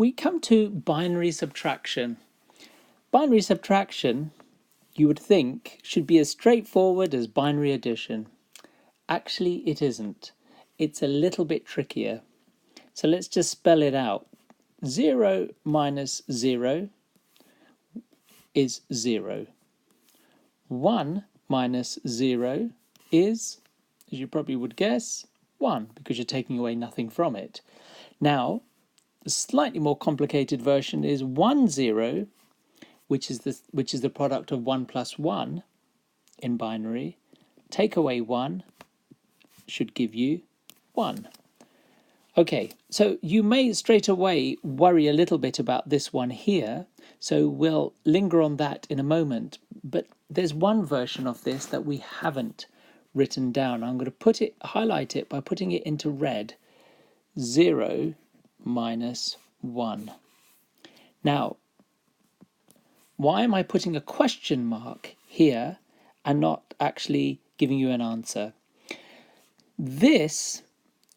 we come to binary subtraction. Binary subtraction, you would think, should be as straightforward as binary addition. Actually, it isn't. It's a little bit trickier. So let's just spell it out. 0 minus 0 is 0. 1 minus 0 is, as you probably would guess, 1, because you're taking away nothing from it. Now, the slightly more complicated version is 1, 0, which is the product of 1 plus 1 in binary. Take away 1 should give you 1. Okay, so you may straight away worry a little bit about this one here, so we'll linger on that in a moment. But there's one version of this that we haven't written down. I'm going to highlight it by putting it into red. 0 minus 1. Now, why am I putting a question mark here and not actually giving you an answer? This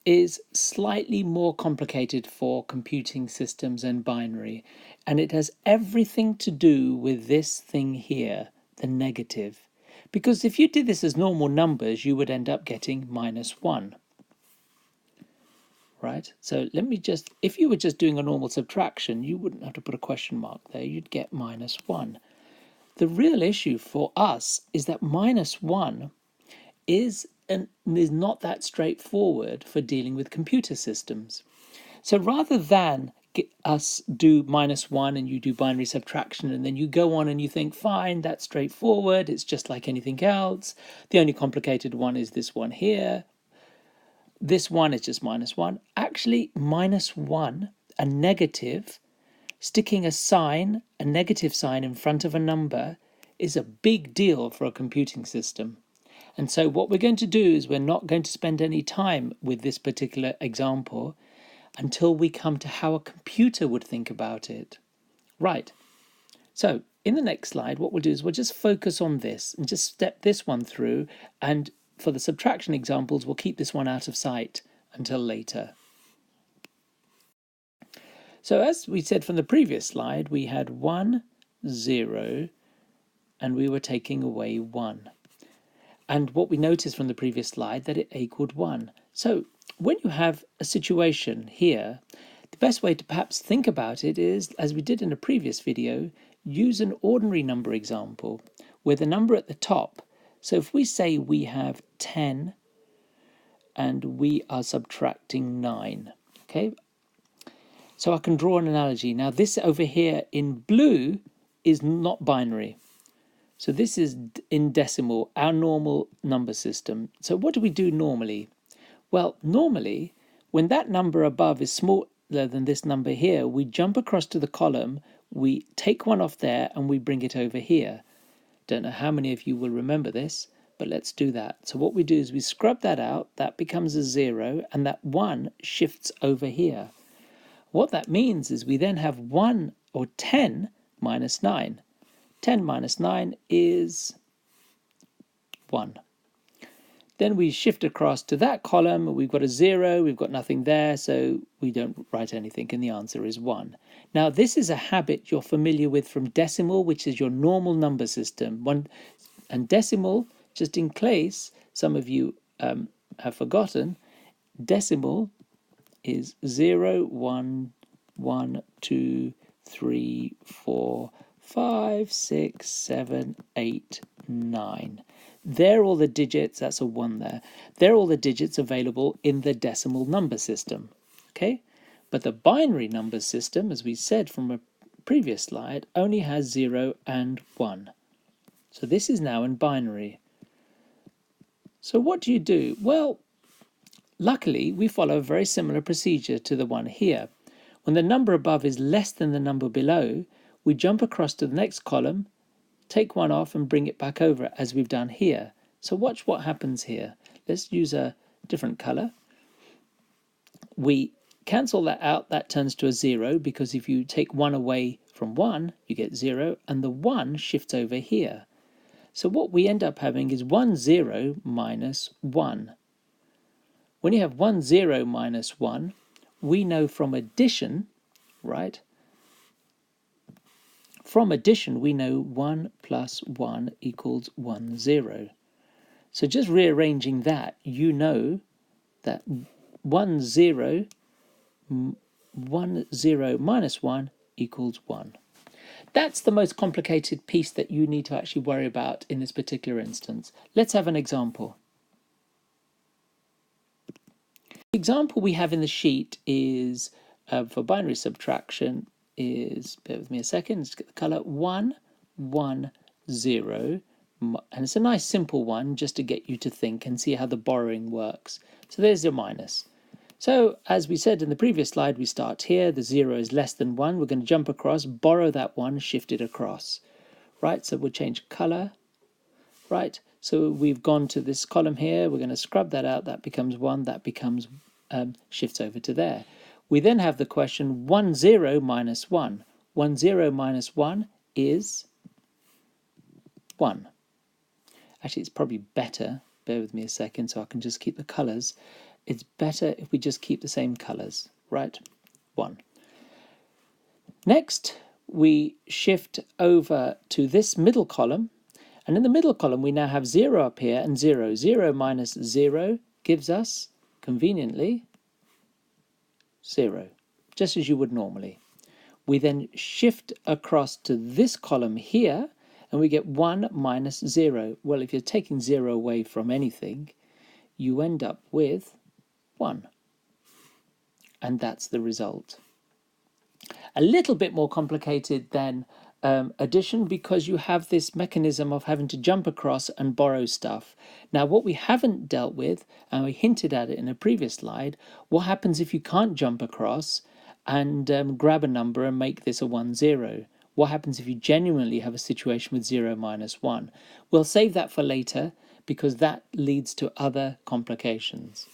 is slightly more complicated for computing systems and binary, and it has everything to do with this thing here, the negative. Because if you did this as normal numbers, you would end up getting minus 1. Right? So if you were just doing a normal subtraction, you wouldn't have to put a question mark there, you'd get minus 1. The real issue for us is that minus 1 is not that straightforward for dealing with computer systems. So rather than us do minus 1 and you do binary subtraction and then you go on and you think, fine, that's straightforward, it's just like anything else. The only complicated one is this one here. This one is just minus 1. Actually, minus 1, a negative, sticking a negative sign in front of a number is a big deal for a computing system. And so what we're going to do is we're not going to spend any time with this particular example until we come to how a computer would think about it. Right. So in the next slide, what we'll do is we'll just focus on this and just step this one through. And for the subtraction examples, we'll keep this one out of sight until later. So as we said from the previous slide, we had 1, 0, and we were taking away 1. And what we noticed from the previous slide, that it equaled 1. So when you have a situation here, the best way to perhaps think about it is, as we did in a previous video, use an ordinary number example with a number at the top. So if we say we have 10 and we are subtracting 9, okay? So I can draw an analogy. Now this over here in blue is not binary. So this is in decimal, our normal number system. So what do we do normally? Well, normally, when that number above is smaller than this number here, we jump across to the column, we take one off there, and we bring it over here. Don't know how many of you will remember this, but let's do that. So what we do is we scrub that out, that becomes a 0, and that 1 shifts over here. What that means is we then have 1 or 10 minus 9. 10 minus 9 is 1. Then we shift across to that column. We've got a 0, we've got nothing there, so we don't write anything, and the answer is 1. Now, this is a habit you're familiar with from decimal, which is your normal number system. And decimal, just in case some of you have forgotten, decimal is 0, 1, 1, 2, 3, 4, 5, 6, 7, 8, 9. They're all the digits, that's a 1 there. They're all the digits available in the decimal number system, okay? But the binary number system, as we said from a previous slide, only has 0 and 1. So this is now in binary. So what do you do? Well, luckily, we follow a very similar procedure to the one here. When the number above is less than the number below, we jump across to the next column, take one off and bring it back over as we've done here. So watch what happens here. Let's use a different color. We cancel that out, that turns to a 0, because if you take 1 away from 1, you get 0, and the 1 shifts over here. So what we end up having is 1, 0 minus 1. When you have 1, 0 minus 1, we know from addition right? From addition, we know 1 plus 1 equals 1, 0. So just rearranging that, you know that 1, 0, 1, 0 minus 1 equals 1. That's the most complicated piece that you need to actually worry about in this particular instance. Let's have an example. The example we have in the sheet is, for binary subtraction, is, bear with me a second, let's get the colour, 1, 1, 0, and it's a nice simple one just to get you to think and see how the borrowing works. So there's your minus. So as we said in the previous slide, we start here, the 0 is less than 1, we're going to jump across, borrow that 1, shift it across, right? So we'll change colour, right? So we've gone to this column here, we're going to scrub that out, that becomes 1, that becomes, shifts over to there. We then have the question 1, 0 minus 1. 1, 0 minus 1 is 1. Actually, it's probably better, bear with me a second so I can just keep the colours. It's better if we just keep the same colours, right? 1. Next, we shift over to this middle column, and in the middle column we now have 0 up here and 0. 0 minus 0 gives us, conveniently, 0, just as you would normally. We then shift across to this column here, and we get 1 minus 0. Well, if you're taking 0 away from anything, you end up with 1. And that's the result. A little bit more complicated than addition because you have this mechanism of having to jump across and borrow stuff. Now, what we haven't dealt with, and we hinted at it in a previous slide, what happens if you can't jump across and grab a number and make this a 1, 0? What happens if you genuinely have a situation with 0 minus 1? We'll save that for later because that leads to other complications.